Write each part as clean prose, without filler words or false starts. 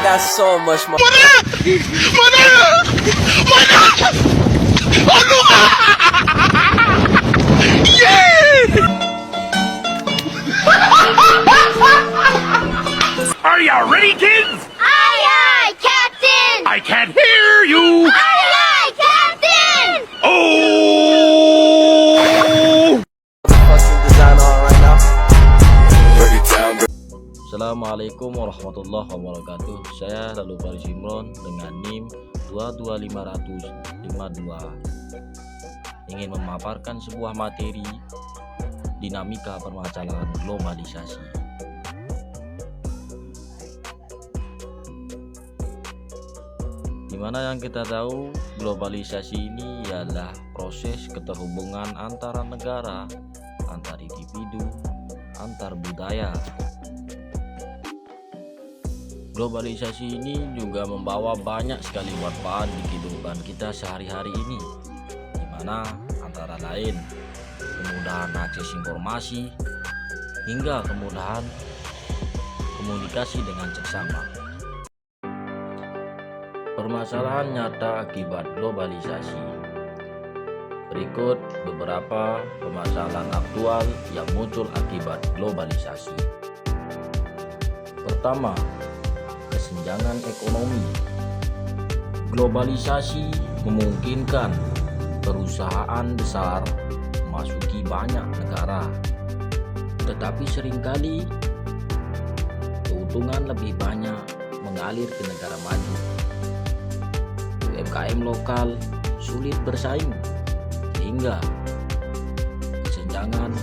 got so much more. Are you ready, kids? Aye, aye, Captain! I can't hear you. Aye, aye, Captain! Oh! Fucking design on right now. Assalamualaikum warahmatullahi wabarakatuh. Saya Lalu Faris Imron dengan NIM 22552 ingin memaparkan sebuah materi dinamika permasalahan globalisasi. Dimana yang kita tahu globalisasi ini ialah proses keterhubungan antara negara, antar individu, antar budaya. Globalisasi ini juga membawa banyak sekali manfaat di kehidupan kita sehari-hari ini, di mana antara lain kemudahan akses informasi hingga kemudahan komunikasi dengan seksama. Permasalahan nyata akibat globalisasi. Berikut beberapa permasalahan aktual yang muncul akibat globalisasi. Pertama, kesenjangan ekonomi. Globalisasi memungkinkan perusahaan besar memasuki banyak negara, tetapi seringkali keuntungan lebih banyak mengalir ke negara maju. UMKM lokal sulit bersaing sehingga kesenjangan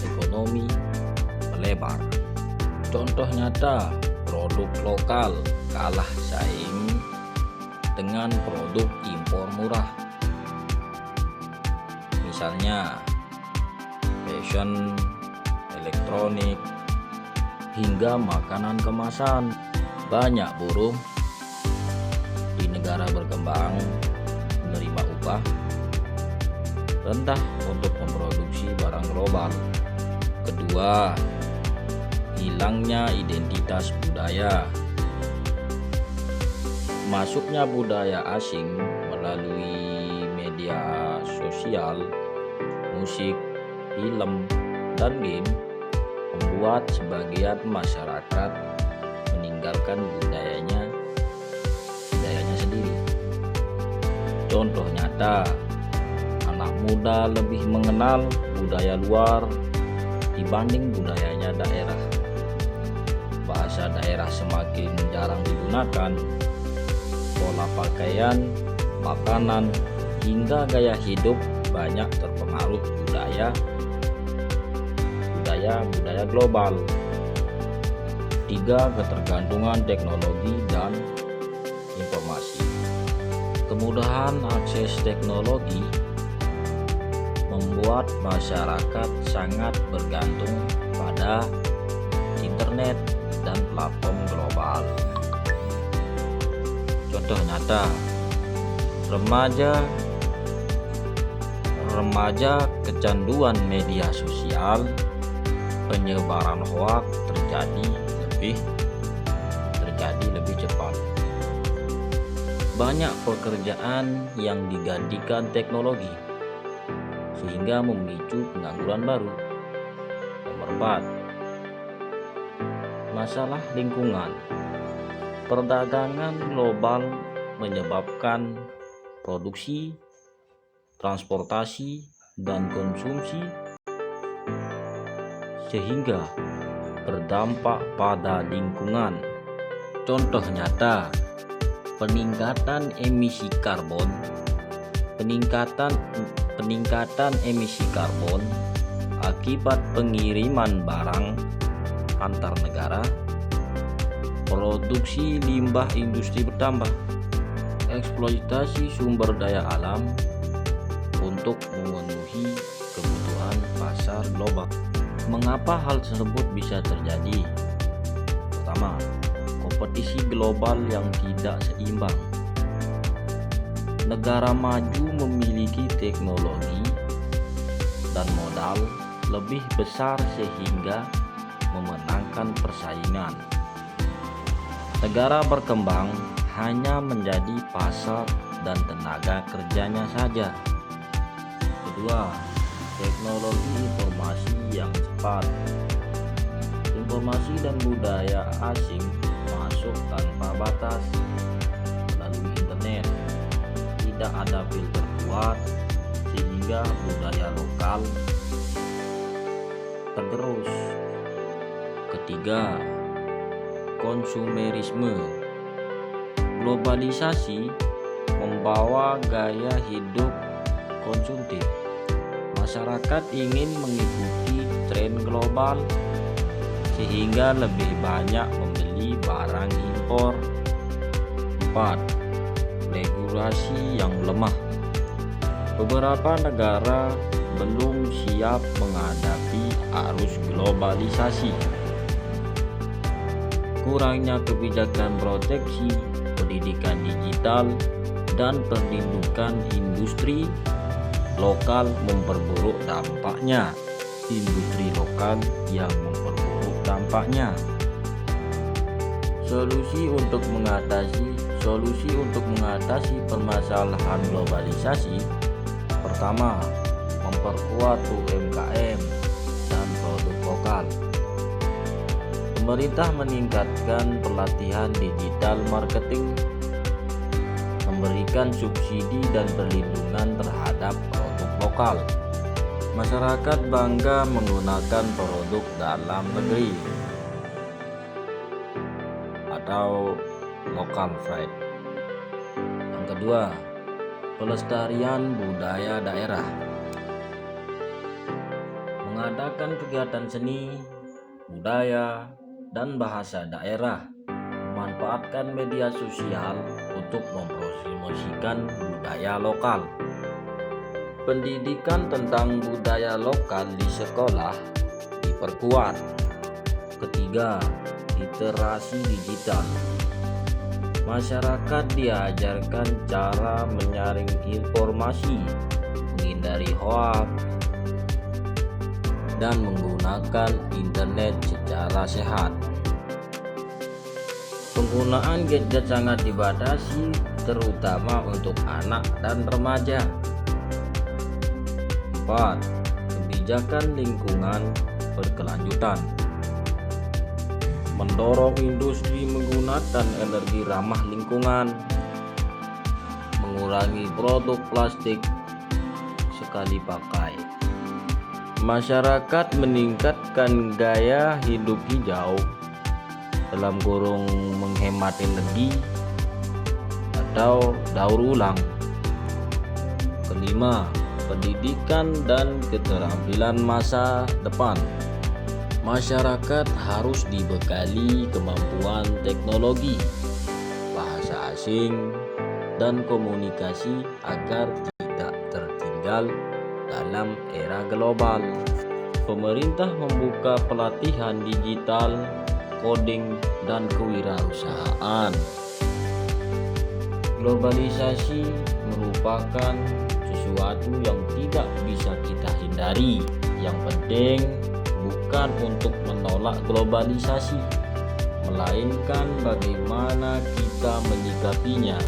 ekonomi melebar. Contoh nyata, produk lokal kalah saing dengan produk impor murah. Misalnya fashion, elektronik, hingga makanan kemasan. Banyak buruh di negara berkembang menerima upah rendah untuk memproduksi barang global. Kedua, hilangnya identitas budaya. Masuknya budaya asing melalui media sosial, musik, film, dan game membuat sebagian masyarakat meninggalkan budayanya sendiri. Contoh nyata, anak muda lebih mengenal budaya luar dibanding budayanya daerah. Bahasa daerah semakin jarang digunakan. Pola pakaian, makanan, hingga gaya hidup banyak terpengaruh budaya global. Tiga, ketergantungan teknologi dan informasi. Kemudahan akses teknologi membuat masyarakat sangat bergantung pada internet dan platform global. Contoh nyata, remaja kecanduan media sosial, penyebaran hoaks terjadi lebih cepat. Banyak pekerjaan yang digantikan teknologi sehingga memicu pengangguran baru. Nomor 4, masalah lingkungan. Perdagangan global menyebabkan produksi, transportasi, dan konsumsi sehingga berdampak pada lingkungan. Contoh nyata, peningkatan emisi karbon akibat pengiriman barang antar negara, produksi limbah industri bertambah, eksploitasi sumber daya alam untuk memenuhi kebutuhan pasar global. Mengapa hal tersebut bisa terjadi? Pertama, kompetisi global yang tidak seimbang. Negara maju memiliki teknologi dan modal lebih besar sehingga memenangkan persaingan. Negara berkembang hanya menjadi pasar dan tenaga kerjanya saja. Kedua, teknologi informasi yang cepat. Informasi dan budaya asing masuk tanpa batas melalui internet. Tidak ada filter kuat sehingga budaya lokal tergerus. Ketiga, konsumerisme. Globalisasi membawa gaya hidup konsumtif. Masyarakat ingin mengikuti tren global sehingga lebih banyak membeli barang impor. 4. Regulasi yang lemah. Beberapa negara belum siap menghadapi arus globalisasi. Kurangnya kebijakan proteksi, pendidikan digital, dan perlindungan industri lokal memperburuk dampaknya. Industri lokal yang memperburuk dampaknya. Solusi untuk mengatasi permasalahan globalisasi. Pertama, memperkuat UMKM dan produk lokal. Pemerintah meningkatkan pelatihan digital marketing, memberikan subsidi dan perlindungan terhadap produk lokal. Masyarakat bangga menggunakan produk dalam negeri atau local pride. Yang kedua, pelestarian budaya daerah. Mengadakan kegiatan seni, budaya, dan bahasa daerah. Memanfaatkan media sosial untuk mempromosikan budaya lokal. Pendidikan tentang budaya lokal di sekolah diperkuat. Ketiga, literasi digital. Masyarakat diajarkan cara menyaring informasi, menghindari hoaks, dan menggunakan internet secara sehat. Penggunaan gadget sangat dibatasi, terutama untuk anak dan remaja. 4. Kebijakan lingkungan berkelanjutan. Mendorong industri menggunakan energi ramah lingkungan, mengurangi produk plastik sekali pakai. Masyarakat meningkatkan gaya hidup hijau (menghemat energi atau daur ulang). Kelima, pendidikan dan keterampilan masa depan. Masyarakat harus dibekali kemampuan teknologi, bahasa asing, dan komunikasi agar tidak tertinggal dalam era global. Pemerintah membuka pelatihan digital, coding, dan kewirausahaan. Globalisasi merupakan sesuatu yang tidak bisa kita hindari. Yang penting bukan untuk menolak globalisasi, melainkan bagaimana kita menyikapinya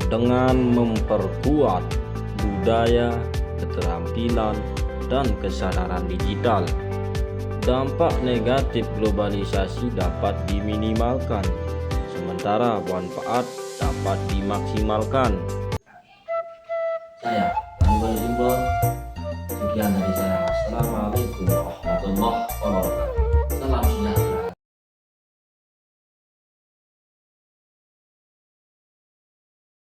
dengan memperkuat budaya, keterampilan, dan kesadaran digital. Dampak negatif globalisasi dapat diminimalkan, sementara manfaat dapat dimaksimalkan. Saya Anwar Jimbor. Sekian dari saya. Assalamualaikum warahmatullahi wabarakatuh. Salam sejahtera.